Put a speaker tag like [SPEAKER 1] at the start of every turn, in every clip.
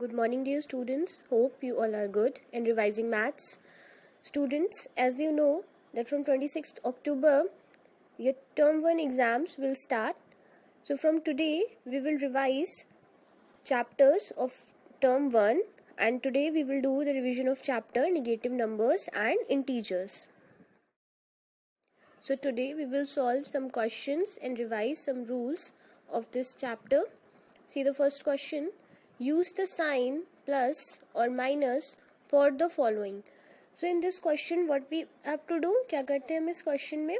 [SPEAKER 1] Good morning, dear students. Hope you all are good and revising maths. Students, as you know that from 26th October, your term 1 exams will start. So from today, we will revise chapters of term 1 and today we will do the revision of chapter negative numbers and integers. So today we will solve some questions and revise some rules of this chapter. See the first question. Use the sign plus or minus for the following. So in this question what we have to do, क्या करते हैं हम इस question में,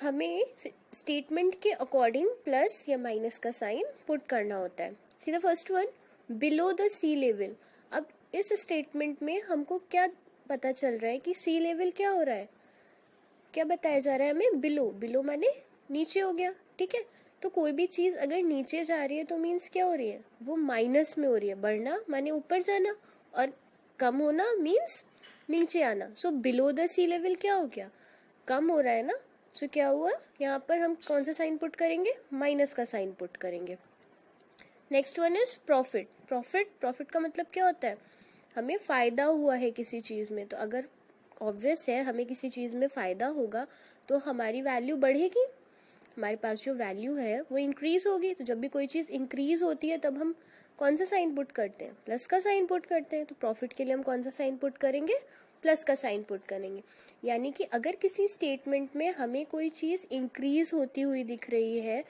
[SPEAKER 1] हमें statement के according plus या minus का साइन पुट करना होता है. See the first one, below the sea level. अब इस स्टेटमेंट में हमको क्या पता चल रहा है कि सी लेवल क्या हो रहा है, क्या बताया जा रहा है हमें, बिलो. बिलो माने नीचे हो गया, ठीक है. तो कोई भी चीज अगर नीचे जा रही है तो मीन्स क्या हो रही है, वो माइनस में हो रही है. बढ़ना माने ऊपर जाना और कम होना मीन्स नीचे आना. So below the sea level क्या हो गया, कम हो रहा है ना. सो क्या हुआ, यहाँ पर हम कौन सा साइन पुट करेंगे, माइनस का साइन पुट करेंगे. Next one is profit. Profit का मतलब क्या होता है, हमें फायदा हुआ है किसी चीज में. तो अगर ऑब्वियस है हमें किसी चीज में फायदा होगा तो हमारी वैल्यू बढ़ेगी, हमारे पास जो वैल्यू है वो इंक्रीज होगी. तो जब भी कोई चीज इंक्रीज होती है तब हम कौन सा साइन पुट करते हैं, प्लस का साइन पुट करते हैं. तो प्रॉफिट के लिए हम कौन सा साइन पुट करेंगे, प्लस का साइन पुट करेंगे. यानी कि अगर किसी स्टेटमेंट में हमें कोई चीज इंक्रीज होती हुई दिख रही है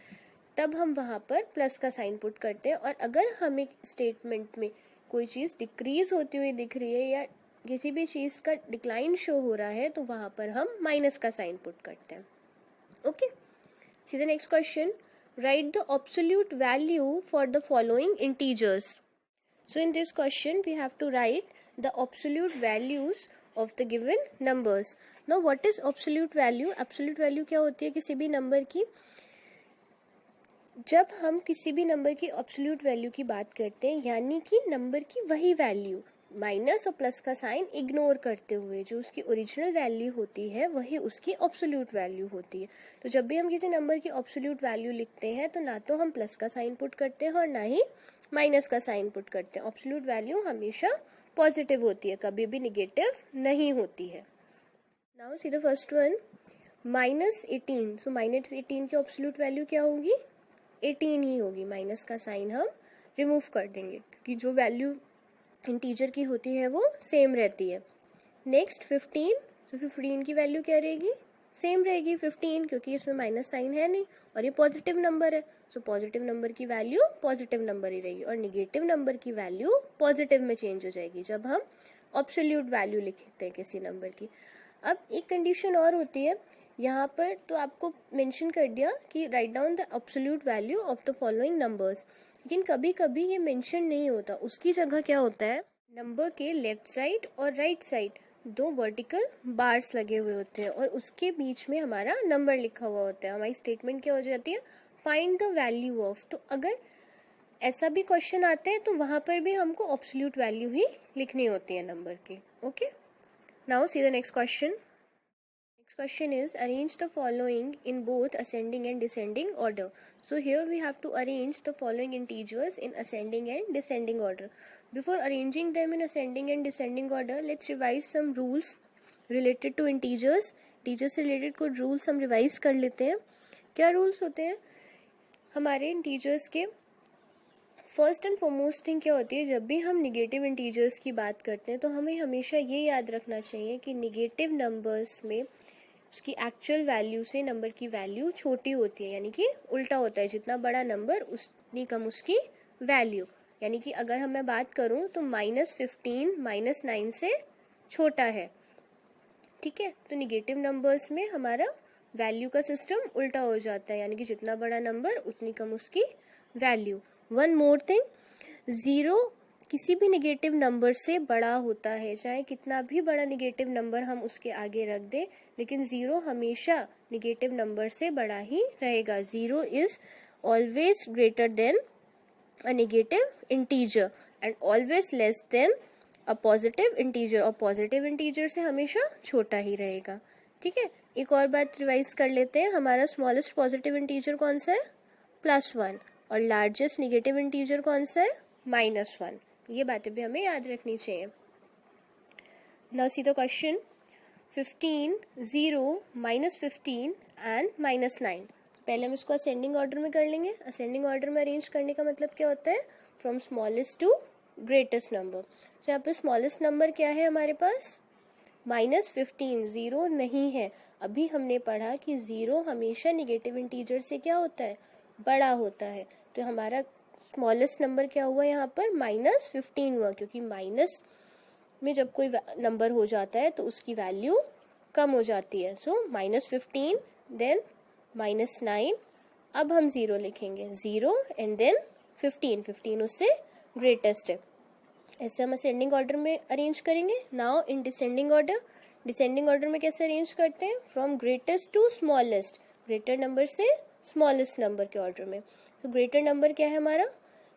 [SPEAKER 1] तब हम वहां पर प्लस का साइन पुट करते हैं, और अगर हमें स्टेटमेंट में कोई चीज डिक्रीज होती हुई दिख रही है या किसी भी चीज का डिक्लाइन शो हो रहा है तो वहां पर हम माइनस का साइन पुट करते हैं. Okay, C the next question. Write the absolute value for the following integers. So in this question we have to write the absolute values of the given numbers. Now what is absolute value? Absolute value क्या होती है किसी भी number की. जब हम किसी भी नंबर की absolute value की बात करते हैं यानी कि नंबर की वही वैल्यू माइनस और प्लस का साइन इग्नोर करते हुए जो उसकी ओरिजिनल वैल्यू होती है वही उसकी एब्सोल्यूट वैल्यू होती है. तो जब भी हम किसी नंबर की एब्सोल्यूट वैल्यू लिखते हैं तो ना तो हम प्लस का साइन पुट करते हैं और ना ही माइनस का साइन पुट करते हैं. एब्सोल्यूट वैल्यू हमेशा पॉजिटिव होती है, कभी भी निगेटिव नहीं होती है. Now see the first one, -18. सो -18 की एब्सोल्यूट वैल्यू क्या होगी, 18 ही होगी. माइनस का साइन हम रिमूव कर देंगे क्योंकि जो वैल्यू इंटीजर की होती है वो सेम रहती है. नेक्स्ट 15. तो 15 की वैल्यू क्या रहेगी, सेम रहेगी 15, क्योंकि इसमें माइनस साइन है नहीं और ये पॉजिटिव नंबर है. सो पॉजिटिव नंबर की वैल्यू पॉजिटिव नंबर ही रहेगी और निगेटिव नंबर की वैल्यू पॉजिटिव में चेंज हो जाएगी जब हम एब्सोल्यूट वैल्यू लिखते हैं किसी नंबर की. अब एक कंडीशन और होती है यहाँ पर, तो आपको मेंशन कर दिया कि write down the absolute value of the following numbers. लेकिन कभी कभी ये मेंशन नहीं होता, उसकी जगह क्या होता है, नंबर के लेफ्ट साइड और राइट साइड दो वर्टिकल बार्स लगे हुए होते हैं और उसके बीच में हमारा नंबर लिखा हुआ होता है. हमारी स्टेटमेंट क्या हो जाती है, फाइंड द वैल्यू ऑफ. तो अगर ऐसा भी क्वेश्चन आता है तो वहां पर भी हमको एब्सोल्यूट वैल्यू ही लिखनी होती है नंबर की. Okay, now see the next question. Question is arrange the following in both ascending and descending order. So here we have to arrange the following integers in ascending and descending order. Before arranging them in ascending and descending order, let's revise some rules related to integers. Integers से related कुछ rules हम revise कर लेते हैं. क्या rules होते हैं हमारे integers के. फर्स्ट एंड फॉरमोस्ट थिंग क्या होती है, जब भी हम निगेटिव इंटीजर्स की बात करते हैं तो हमें हमेशा ये याद रखना चाहिए कि निगेटिव नंबर्स में उसकी एक्चुअल वैल्यू से नंबर की वैल्यू छोटी होती है, यानी कि उल्टा होता है. जितना बड़ा नंबर उतनी कम उसकी वैल्यू. यानी कि अगर मैं बात करूं तो -15 -9 से छोटा है, ठीक है. तो निगेटिव नंबर्स में हमारा वैल्यू का सिस्टम उल्टा हो जाता है, यानी कि जितना बड़ा नंबर उतनी कम उसकी वैल्यू. वन मोर थिंग, 0 किसी भी निगेटिव नंबर से बड़ा होता है, चाहे कितना भी बड़ा निगेटिव नंबर हम उसके आगे रख दें, लेकिन 0 हमेशा निगेटिव नंबर से बड़ा ही रहेगा. 0 is always greater than a negative integer and always less than a positive integer, और पॉजिटिव इंटीजर से हमेशा छोटा ही रहेगा. ठीक है, एक और बात रिवाइज कर लेते हैं. हमारा स्मॉलेस्ट पॉजिटिव इंटीजर कौन सा है, +1, और लार्जेस्ट निगेटिव इंटीजर कौन सा है, -1. ये बातें भी हमें याद रखनी चाहिए। Now see the question 15, 0, -15 and -9। पहले हम इसको असेंडिंग ऑर्डर में कर लेंगे। असेंडिंग ऑर्डर में अरेंज करने का मतलब क्या होता है, from smallest to greatest number. तो यहाँ पे स्मॉलेस्ट नंबर क्या है हमारे पास, -15, 0 नहीं है। अभी हमने पढ़ा कि 0 हमेशा निगेटिव इंटीजर से क्या होता है, बड़ा होता है। तो हमारा स्मॉलेस्ट नंबर क्या हुआ यहाँ पर, -15 हुआ, क्योंकि माइनस में जब कोई नंबर हो जाता है तो उसकी वैल्यू कम हो जाती है। सो -15 देन -9, अब हम 0 लिखेंगे, 0 एंड देन 15, 15 उससे ग्रेटेस्ट है। ऐसे हम असेंडिंग ऑर्डर में अरेंज करेंगे। Now in descending order, descending order में कैसे अरेंज करते हैं, from greatest to smallest, greater number से स्मॉलेस्ट नंबर के ऑर्डर में। तो ग्रेटर नंबर क्या है हमारा,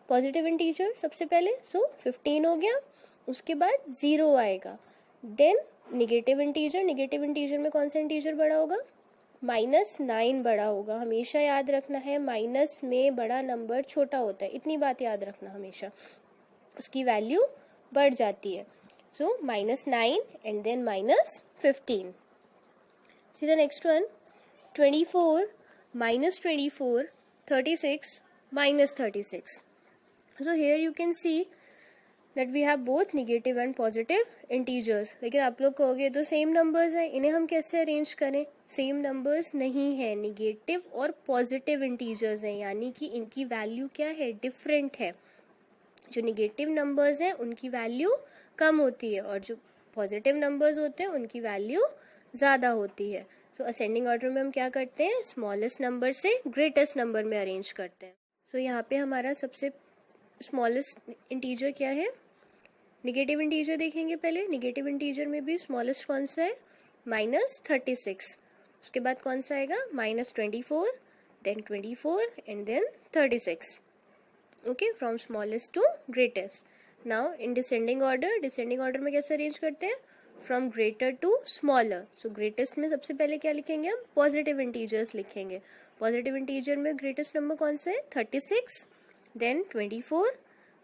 [SPEAKER 1] पॉजिटिव इंटीजर सबसे पहले, सो 15 हो गया, उसके बाद 0 आएगा, then negative integer, negative integer में कौन सा इंटीजर बड़ा होगा, -9 बड़ा होगा। हमेशा याद रखना है माइनस में बड़ा नंबर छोटा होता है, इतनी बात याद रखना हमेशा, उसकी वैल्यू बढ़ जाती है। So -9 and then -15। See the next one, 24, -24, 36, -36। So here you can see that we have both negative and positive integers। लेकिन आप लोग कहोगे तो सेम नंबर्स हैं, इन्हें हम कैसे अरेंज करें, सेम नंबर्स नहीं है, निगेटिव और पॉजिटिव इंटीजर्स हैं, यानी कि इनकी वैल्यू क्या है, डिफरेंट है। जो निगेटिव नंबर्स हैं उनकी वैल्यू कम होती है और जो पॉजिटिव नंबर्स होते हैं उनकी वैल्यू ज़्यादा होती है। तो असेंडिंग ऑर्डर में हम क्या करते हैं, स्मॉलेस्ट नंबर से ग्रेटेस्ट नंबर में अरेंज करते हैं। सो यहाँ पे हमारा सबसे स्मॉलेस्ट इंटीजर क्या है, निगेटिव इंटीजर देखेंगे पहले। निगेटिव इंटीजर में भी स्मॉलेस्ट कौन सा है, -36, उसके बाद कौन सा आएगा, -24, then 24 and then 36। Okay, from smallest to greatest. Now in descending order, descending order में कैसे अरेंज करते हैं, from greater to smaller. So greatest में सबसे पहले क्या लिखेंगे हम, पॉजिटिव इंटीजर्स लिखेंगे। पॉजिटिव इंटीजर में ग्रेटेस्ट नंबर कौन सा है, 36, देन 24,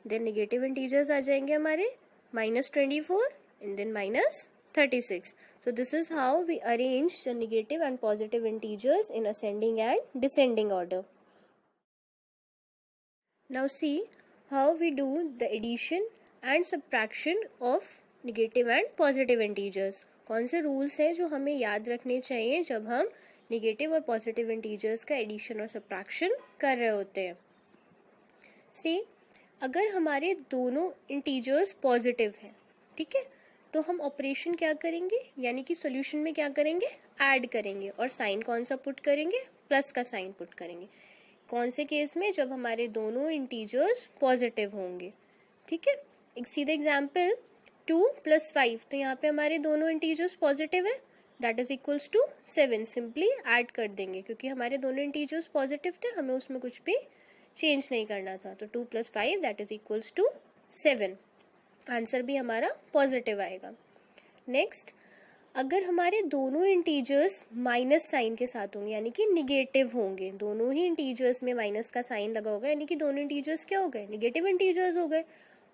[SPEAKER 1] देन निगेटिव इंटीजर्स आ जाएंगे हमारे -24 and then -36. So this is how we arrange the negative and positive integers in ascending and descending order. Now see how we do the addition and subtraction of negative and positive integers. कौन से rules हैं जो हमें याद रखने चाहिए जब हम नेगेटिव और पॉजिटिव इंटीजर्स का एडिशन और सब्ट्रैक्शन कर रहे होते हैं। See, अगर हमारे दोनों इंटीजर्स पॉजिटिव हैं, ठीक है, तो हम ऑपरेशन क्या करेंगे, यानी कि सॉल्यूशन में क्या करेंगे, ऐड करेंगे, और साइन कौन सा पुट करेंगे, प्लस का साइन पुट करेंगे। कौन से केस में, जब हमारे दोनों इंटीजर्स पॉजिटिव होंगे, ठीक है। एक सीधा एग्जाम्पल, 2 + 5, तो यहाँ पे हमारे दोनों इंटीजर्स पॉजिटिव है, that is equals to 7। Simply add कर देंगे, क्योंकि हमारे दोनों इंटीजर्स पॉजिटिव थे, हमें उसमें कुछ भी चेंज नहीं करना था। तो 2 + 5 that is equals to 7। Answer भी हमारा पॉजिटिव आएगा। नेक्स्ट, अगर हमारे दोनों इंटीजर्स माइनस साइन के साथ होंगे, यानी कि निगेटिव होंगे, दोनों ही इंटीजर्स में माइनस का साइन लगा होगा, यानी कि दोनों इंटीजर्स क्या हो गए, निगेटिव इंटीजर्स हो गए,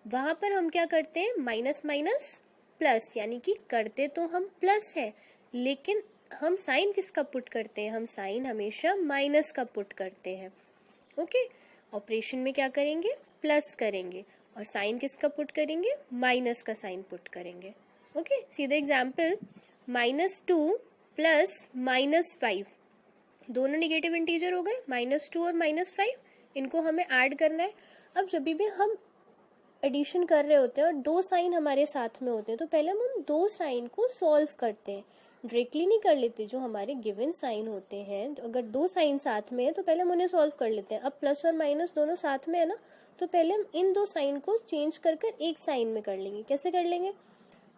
[SPEAKER 1] वहां पर हम क्या करते हैं, माइनस माइनस प्लस, यानी कि करते तो हम प्लस है, लेकिन हम साइन किसका पुट करते हैं, हम साइन हमेशा माइनस का पुट करते हैं। ओके, ऑपरेशन में क्या करेंगे, प्लस करेंगे, और साइन किसका पुट करेंगे, माइनस का साइन पुट करेंगे। ओके, सीधा एग्जाम्पल, -2 + -5, दोनों निगेटिव इंटीजर हो गए, -2 और -5, इनको हमें ऐड करना है। अब जब भी हम एडिशन कर रहे होते हैं और दो साइन हमारे साथ में होते हैं, तो पहले हम उन दो साइन को सॉल्व करते हैं, डायरेक्टली नहीं कर लेते। जो हमारे गिवन साइन होते हैं, तो अगर दो साइन साथ में है तो पहले हम उन्हें सॉल्व कर लेते हैं। अब प्लस और माइनस दोनों साथ में है ना, तो पहले हम इन दो साइन को चेंज कर एक साइन में कर लेंगे। कैसे कर लेंगे,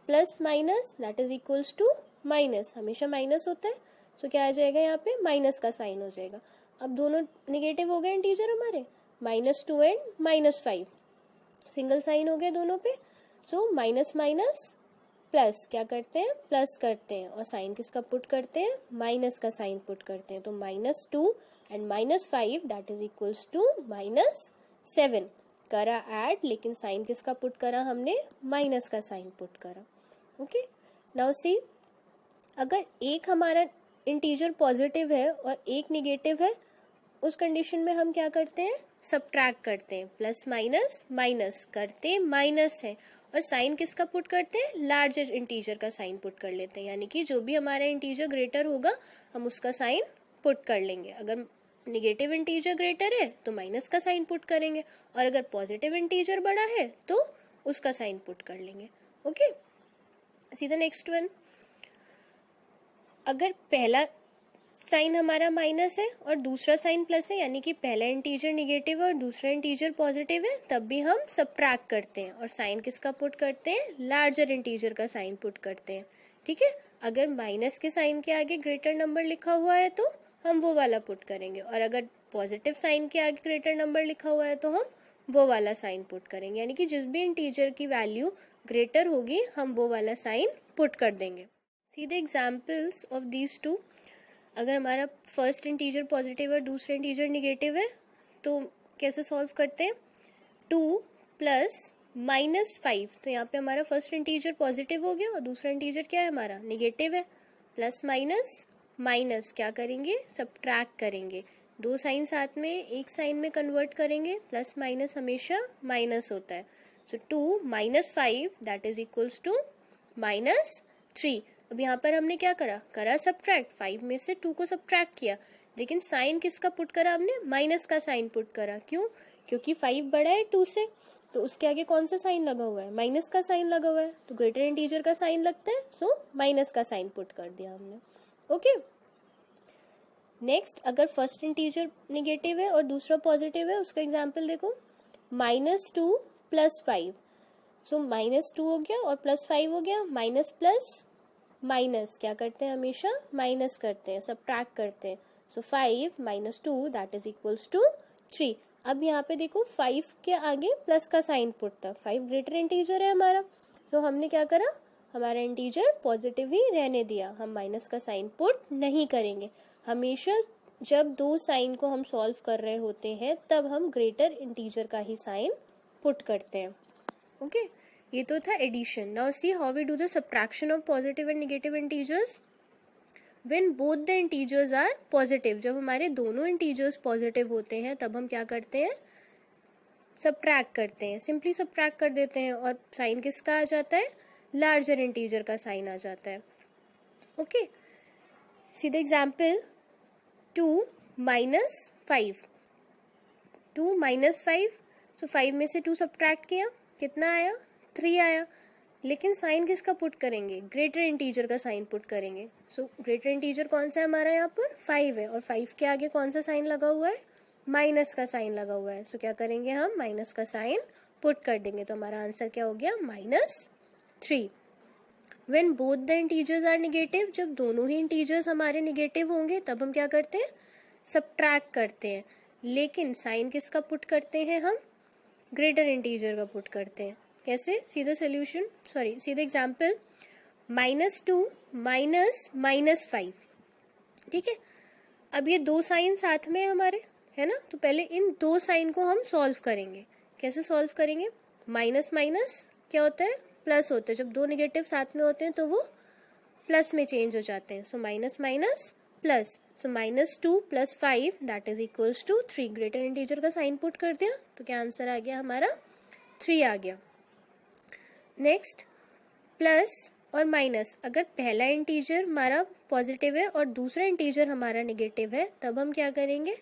[SPEAKER 1] plus minus that is equals to minus, हमेशा माइनस होता है, सो क्या आ जाएगा यहाँ पे, माइनस का साइन हो जाएगा। अब दोनों निगेटिव हो गए इंटीजर हमारे, -2 एंड -5, सिंगल साइन हो गया दोनों पे, सो माइनस माइनस प्लस, क्या करते हैं, प्लस करते हैं, और साइन किसका पुट करते हैं, माइनस का साइन पुट करते हैं। तो -2 and -5 that is equals to -7। करा ऐड, लेकिन साइन किसका पुट करा हमने, माइनस का साइन पुट करा। ओके, नाउ सी, अगर एक हमारा इंटीजर पॉजिटिव है और एक निगेटिव है, उस कंडीशन में हम क्या करते हैं, सब्ट्रैक्ट करते हैं, प्लस माइनस माइनस करते माइनस है, और साइन किसका पुट करते हैं, लार्जर इंटीजर का साइन पुट कर लेते हैं, यानी कि जो भी हमारा इंटीजर ग्रेटर होगा हम उसका साइन पुट कर लेंगे। अगर निगेटिव इंटीजर ग्रेटर है तो माइनस का साइन पुट करेंगे, और अगर पॉजिटिव इंटीजर बड़ा है तो उसका साइन पुट कर लेंगे। Okay, C the next one. अगर पहला साइन हमारा माइनस है और दूसरा साइन प्लस है, यानी कि पहला इंटीजर निगेटिव है और दूसरा इंटीजर पॉजिटिव है, तब भी हम सब्ट्रैक्ट करते हैं और साइन किसका पुट करते हैं, लार्जर इंटीजर का साइन पुट करते हैं। ठीक है, अगर माइनस के साइन के आगे ग्रेटर नंबर लिखा हुआ है तो हम वो वाला पुट करेंगे, और अगर पॉजिटिव साइन के आगे ग्रेटर नंबर लिखा हुआ है तो हम वो वाला साइन पुट करेंगे, यानी कि जिस भी इंटीजर की वैल्यू ग्रेटर होगी हम वो वाला साइन पुट कर देंगे। See the examples of these two. अगर हमारा फर्स्ट इंटीजर पॉजिटिव और दूसरा इंटीजर निगेटिव है तो कैसे सॉल्व करते हैं, 2 प्लस -5, तो यहाँ पे हमारा फर्स्ट इंटीजर पॉजिटिव हो गया और दूसरा इंटीजर क्या है हमारा, निगेटिव है, प्लस माइनस माइनस क्या करेंगे, सब्ट्रैक्ट करेंगे, दो साइन साथ में एक साइन में कन्वर्ट करेंगे, प्लस माइनस हमेशा माइनस होता है, सो 2 - 5 दैट इज इक्वल्स टू -3। अब यहाँ पर हमने क्या करा सब्ट्रैक्ट, 5 में से 2 को सब्ट्रैक्ट किया, लेकिन साइन किसका पुट करा हमने, माइनस का साइन पुट करा। क्यों, क्योंकि 5 बड़ा है 2 से, तो उसके आगे कौन सा साइन लगा हुआ है, माइनस का साइन लगा हुआ है, तो ग्रेटर इंटीजर का साइन लगता है, सो माइनस का साइन पुट कर दिया हमने। ओके, नेक्स्ट, अगर फर्स्ट इंटीजर निगेटिव है और दूसरा पॉजिटिव है, उसका एग्जाम्पल देखो, -2 + 5, सो -2 हो गया और +5 हो गया, माइनस प्लस माइनस क्या करते हैं, हमेशा माइनस करते हैं, सब्ट्रैक्ट करते हैं, सो 5 - 2 दैट इज इक्वल्स टू 3। अब यहाँ पे देखो 5 के आगे प्लस का साइन पुट था, 5 ग्रेटर इंटीजर है हमारा, सो हमने क्या करा, हमारा इंटीजर पॉजिटिव ही रहने दिया, हम माइनस का साइन पुट नहीं करेंगे। हमेशा जब दो साइन को हम सॉल्व कर रहे होते हैं तब हम ग्रेटर इंटीजर का ही साइन पुट करते हैं। ओके, ये तो था addition. Now see how we do the subtraction of positive and negative integers when both the integers are positive. जब हमारे दोनों इंटीजर्स पॉजिटिव होते हैं तब हम क्या करते हैं, सब्ट्रैक्ट करते हैं, सिंपली सब्ट्रैक्ट कर देते हैं, और साइन किसका आ जाता है, लार्जर इंटीजर का साइन आ जाता है। ओके, सी द एग्जाम्पल, 2 - 5, 2 - 5, सो 5 में से 2 सब्ट्रैक्ट किया, कितना आया, 3 आया, लेकिन साइन किसका पुट करेंगे, ग्रेटर इंटीजर का साइन पुट करेंगे। सो ग्रेटर इंटीजर कौन सा है हमारा, यहाँ पर 5 है, और 5 के आगे कौन सा साइन लगा हुआ है, माइनस का साइन लगा हुआ है, सो क्या करेंगे हम, माइनस का साइन पुट कर देंगे, तो हमारा आंसर क्या हो गया, -3। When both the integers are negative, जब दोनों ही इंटीजर्स हमारे निगेटिव होंगे तब हम क्या करते हैं, सब्ट्रैक्ट करते हैं, लेकिन साइन किसका पुट करते हैं हम, ग्रेटर इंटीजर का पुट करते हैं। कैसे, see the solution, sorry see the example, -2 - -5, ठीक है। अब ये दो साइन साथ में हमारे है ना, तो पहले इन दो साइन को हम सॉल्व करेंगे। कैसे सॉल्व करेंगे, माइनस माइनस क्या होता है, प्लस होता है, जब दो नेगेटिव साथ में होते हैं तो वो प्लस में चेंज हो जाते हैं, so minus minus plus, so -2 + 5 that is equals to 3। Greater integer का साइन पुट कर दिया तो क्या आंसर आ गया हमारा, 3 आ गया। नेक्स्ट, प्लस और माइनस, अगर पहला इंटीजर हमारा पॉजिटिव है और दूसरा इंटीजर हमारा नेगेटिव है तब हम क्या करेंगे,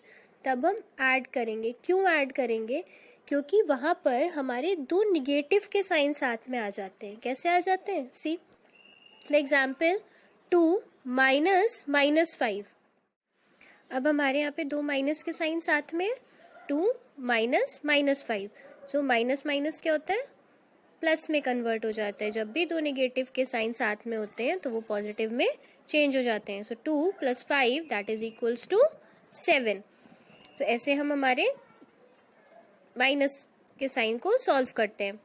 [SPEAKER 1] तब हम ऐड करेंगे। क्यों ऐड करेंगे, क्योंकि वहां पर हमारे दो निगेटिव के साइन साथ में आ जाते हैं। कैसे आ जाते हैं, सी द एग्जाम्पल, 2 - -5, अब हमारे यहाँ पे दो माइनस के साइन साथ में, 2 - -5, सो माइनस माइनस क्या होता है, प्लस में कन्वर्ट हो जाता है। जब भी दो नेगेटिव के साइन साथ में होते हैं तो वो पॉजिटिव में चेंज हो जाते हैं, सो 2 + 5 दैट इज इक्वल्स टू 7। तो ऐसे हम हमारे माइनस के साइन को सॉल्व करते हैं।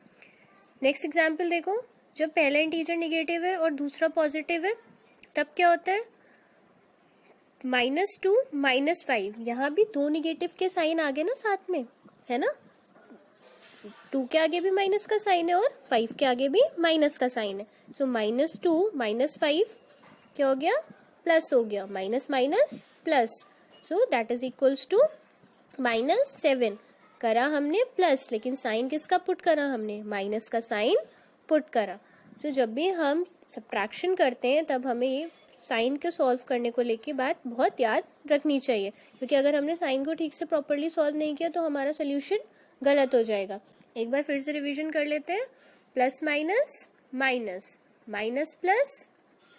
[SPEAKER 1] नेक्स्ट एग्जाम्पल देखो, जब पहला इंटीजर नेगेटिव है और दूसरा पॉजिटिव है तब क्या होता है, -2 - 5, यहाँ भी दो नेगेटिव के साइन आ गए ना साथ में, है ना, 2 के आगे भी माइनस का साइन है और 5 के आगे भी माइनस का साइन है। सो -2 -5 क्या हो गया, प्लस हो गया, minus minus plus, so that is equals to -7 करा हमने प्लस, लेकिन साइन किसका पुट करा हमने, माइनस का साइन पुट करा। सो जब भी हम सब्ट्रैक्शन करते हैं तब हमें ये साइन को सॉल्व करने को लेके बात बहुत याद रखनी चाहिए, क्योंकि अगर हमने साइन को ठीक से प्रॉपर्ली सॉल्व नहीं किया तो हमारा सोल्यूशन गलत हो जाएगा। एक बार फिर से रिवीजन कर लेते हैं। Plus minus minus, minus plus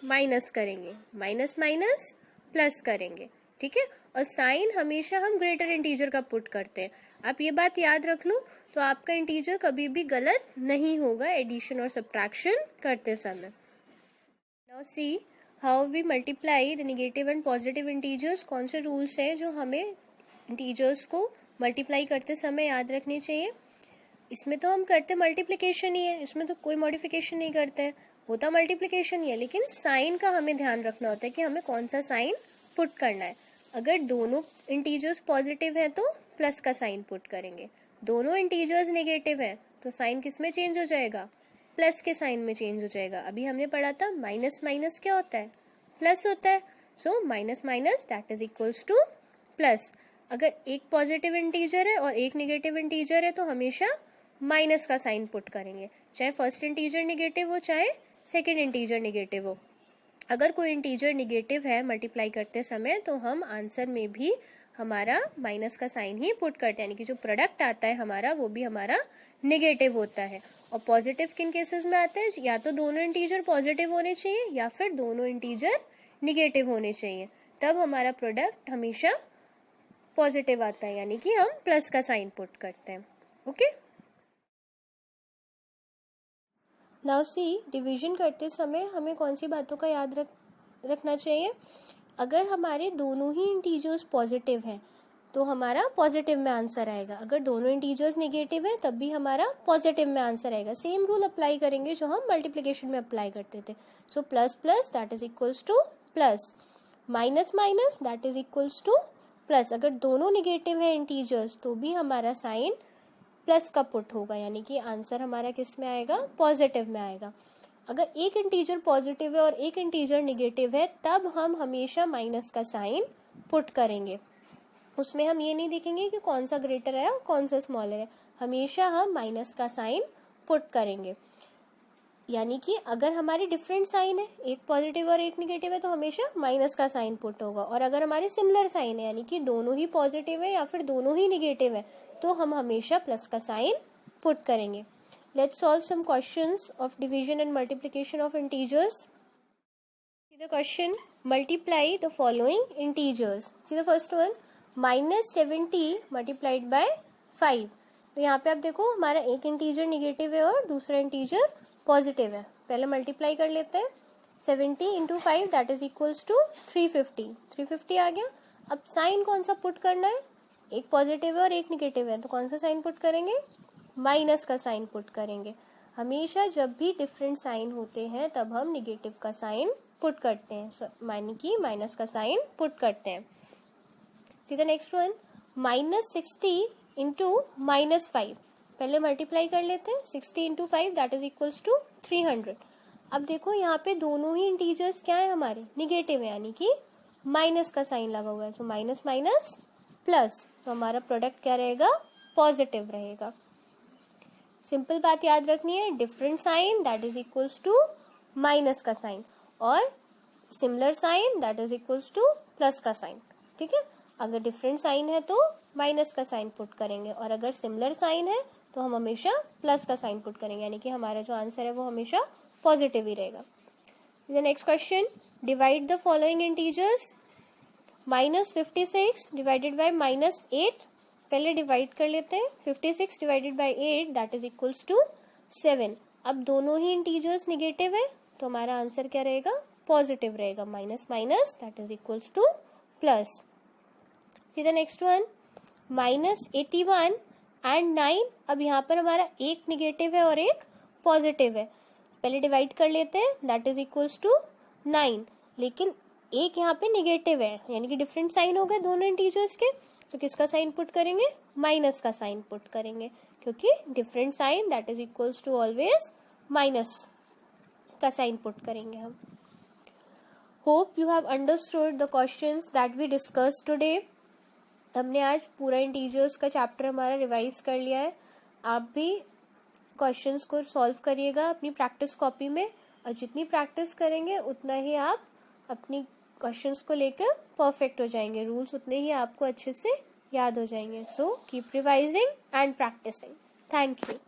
[SPEAKER 1] minus करेंगे, माइनस माइनस प्लस करेंगे, ठीक है। और साइन हमेशा हम ग्रेटर इंटीजर का पुट करते हैं। आप ये बात याद रख लो तो आपका इंटीजर कभी भी गलत नहीं होगा एडिशन और सब्ट्रैक्शन करते समय। Now see how we multiply the negative and positive integers. कौन से रूल्स हैं जो हमें इंटीजर्स को मल्टीप्लाई करते समय याद रखने चाहिए। इसमें तो हम करते मल्टीप्लिकेशन ही है, इसमें तो कोई मॉडिफिकेशन नहीं करते हैं, होता मल्टीप्लिकेशन ही है, लेकिन साइन का हमें ध्यान रखना होता है कि हमें कौन सा साइन पुट करना है। अगर दोनों इंटीजर्स पॉजिटिव है तो प्लस का साइन पुट करेंगे, दोनों इंटीजर्स नेगेटिव है तो साइन किस में चेंज हो जाएगा, प्लस के साइन में चेंज हो जाएगा। अभी हमने पढ़ा था माइनस माइनस क्या होता है, प्लस होता है। सो minus minus that is equals to plus. अगर एक पॉजिटिव इंटीजर है और एक नेगेटिव इंटीजर है तो हमेशा माइनस का साइन पुट करेंगे, चाहे फर्स्ट इंटीजर नेगेटिव हो चाहे सेकेंड इंटीजर नेगेटिव हो। अगर कोई इंटीजर नेगेटिव है मल्टीप्लाई करते समय तो हम आंसर में भी हमारा माइनस का साइन ही पुट करते हैं, यानी कि जो प्रोडक्ट आता है हमारा वो भी हमारा नेगेटिव होता है। और पॉजिटिव किन केसेस में आता है, या तो दोनों इंटीजर पॉजिटिव होने चाहिए या फिर दोनों इंटीजर नेगेटिव होने चाहिए, तब हमारा प्रोडक्ट हमेशा पॉजिटिव आता है, यानी कि हम प्लस का साइन पुट करते हैं। ओके, नाउ सी डिवीजन करते समय हमें कौन सी बातों का याद रखना चाहिए। अगर हमारे दोनों ही इंटीजर्स पॉजिटिव हैं तो हमारा पॉजिटिव में आंसर आएगा, अगर दोनों इंटीजर्स नेगेटिव है तब भी हमारा पॉजिटिव में आंसर आएगा। सेम रूल अप्लाई करेंगे जो हम मल्टीप्लिकेशन में अप्लाई करते थे। So plus plus that is equals to plus, minus minus that is equals to plus. अगर दोनों नेगेटिव है इंटीजर्स तो भी हमारा साइन प्लस का पुट होगा, यानी कि आंसर हमारा किस में आएगा, पॉजिटिव में आएगा। अगर एक इंटीजर पॉजिटिव है और एक इंटीजर नेगेटिव है तब हम हमेशा माइनस का साइन पुट करेंगे। उसमें हम ये नहीं देखेंगे कि कौन सा ग्रेटर है और कौन सा स्मॉलर है, हमेशा हम माइनस का साइन पुट करेंगे। यानी कि अगर हमारे डिफरेंट साइन है, एक पॉजिटिव और एक नेगेटिव है, तो हमेशा माइनस का साइन पुट होगा। और अगर हमारे सिमिलर साइन है, यानी कि दोनों ही पॉजिटिव है या फिर दोनों ही नेगेटिव है, तो हम हमेशा प्लस का साइन पुट करेंगे। Let's solve some questions of division and multiplication of integers. See the question, multiply the following integers. See the first one, -70 multiplied by 5. तो यहाँ पे आप देखो हमारा एक इंटीजर निगेटिव है और दूसरा इंटीजर पॉजिटिव है। पहले मल्टीप्लाई कर लेते हैं, 70 into 5 that is equals to 350। 350 आ गया। अब साइन कौन सा पुट करना है, एक पॉजिटिव है और एक निगेटिव है, तो कौन सा साइन पुट करेंगे, माइनस का साइन पुट करेंगे। हमेशा जब भी डिफरेंट साइन होते हैं तब हम निगेटिव का साइन पुट करते हैं, यानी कि माइनस का साइन पुट करते हैं। See the next one, -60 into -5। पहले मल्टीप्लाई कर लेते हैं, 60 into 5 that is equals to 300। अब देखो यहाँ पे दोनों ही इंटीजर्स क्या है हमारे, निगेटिव है, यानी कि माइनस का साइन लगा हुआ है। सो माइनस माइनस प्लस, तो हमारा प्रोडक्ट क्या रहेगा, पॉजिटिव रहेगा। सिंपल बात याद रखनी है, different sign that is equals to minus का साइन और similar sign that is equals to plus का साइन, ठीक है। अगर डिफरेंट साइन है तो माइनस का साइन पुट करेंगे और अगर सिमिलर साइन है तो हम हमेशा प्लस का साइन पुट करेंगे, यानी कि हमारा जो आंसर है वो हमेशा पॉजिटिव ही रहेगा। The next question, divide the following integers. -56 divided by -8। पहले डिवाइड कर लेते हैं, 56 divided by 8 that is equals to 7। अब दोनों ही इंटीजर्स निगेटिव है तो हमारा आंसर क्या रहेगा, पॉजिटिव रहेगा। Minus minus that is equals to plus. C the next one, -81 and 9। अब यहाँ पर हमारा एक निगेटिव है और एक पॉजिटिव है, पहले डिवाइड कर लेते हैं, दैट इज इक्वल्स टू 9। लेकिन एक यहाँ पे निगेटिव है, यानी कि डिफरेंट साइन हो गए दोनों इंटीजर्स के, तो किसका साइन पुट करेंगे, माइनस का साइन पुट करेंगे, क्योंकि different sign that is equals to always minus का साइन पुट करेंगे हम. Hope you have understood the questions that we discuss today. हमने आज पूरा इंटीजर्स का चैप्टर हमारा रिवाइज कर लिया है. आप भी क्वेश्चंस को सॉल्व करिएगा अपनी प्रैक्टिस कॉपी में, और जितनी प्रैक्टिस करेंगे उतना ही आप अपनी क्वेश्चंस को लेकर परफेक्ट हो जाएंगे, रूल्स उतने ही आपको अच्छे से याद हो जाएंगे. So keep revising and practicing. Thank you.